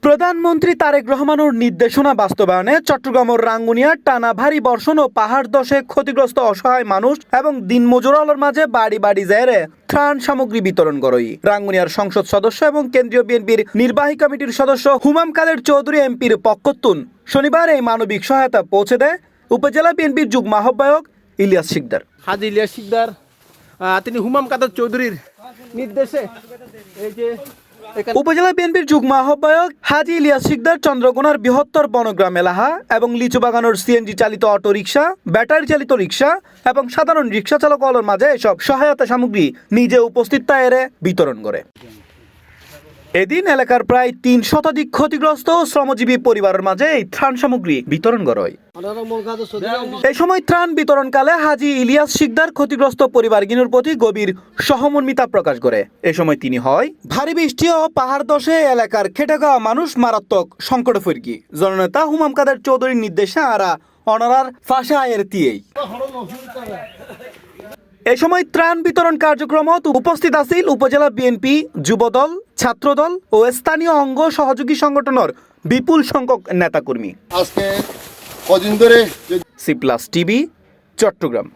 প্রধানমন্ত্রী তারেক রহমানের নির্দেশনা বাস্তবায়নে চট্টগ্রামের রাঙ্গুনিয়ার টানা ভারী বর্ষণ ও পাহাড় ধসে ক্ষতিগ্রস্ত অসহায় মানুষ এবং দিনমজুরের মাঝে বাড়ি বাড়ি যায় ত্রাণ সামগ্রী বিতরণ করই রাঙ্গুনিয়ার সংসদ সদস্য এবং কেন্দ্রীয় বিএনপির নির্বাহী কমিটির সদস্য হুমাম কাদের চৌধুরী এমপির পক্ষতুন শনিবার এই মানবিক সহায়তা পৌঁছে দেয় উপজেলা বিএনপির যুগ্ম আহ্বায়ক ইলিয়াস শিকদার। হাজী ইলিয়াস শিকদার তিনি হুমাম কাদের চৌধুরীর নির্দেশে এই যে উপজেলা বিএনপির যুগ্ম আহ্বায়ক হাজী ইলিয়াস শিকদার চন্দ্রকোনার বৃহত্তর বনগ্রাম এলাকা এবং লিচু বাগানের সিএনজি চালিত অটো রিক্সা, ব্যাটারি চালিত রিক্সা এবং সাধারণ রিক্সা চালকের মাঝে এসব সহায়তা সামগ্রী নিজে উপস্থিত এরে বিতরণ করে। এদিন এলাকার প্রায় ৩ শতাধিক ক্ষতিগ্রস্ত শ্রমজীবী পরিবারের মাঝে এই ত্রাণ সামগ্রী বিতরণ করা হয়। এই সময় ত্রাণ বিতরণকালে হাজী ইলিয়াস শিকদার ক্ষতিগ্রস্ত পরিবারগুলোর প্রতি গভীর সহমর্মিতা প্রকাশ করে। এ সময় তিনি হয় ভারী বৃষ্টি ও পাহাড় ধসে এলাকার খেটে খাওয়া মানুষ মারাত্মক সংকটে ফিরকি জননেতা হুমাম কাদের চৌধুরীর নির্দেশে আরা অনারার ফাঁসা আয়ের তিয়েই এ সময় ত্রাণ বিতরণ কার্যক্রমত উপস্থিত আছিল উপজেলা বিএনপি, যুবদল, ছাত্রদল ও স্থানীয় অঙ্গ সহযোগী সংগঠনের বিপুল সংখ্যক নেতাকর্মী। আজকে কদিন ধরে সি প্লাস টিভি, চট্টগ্রাম।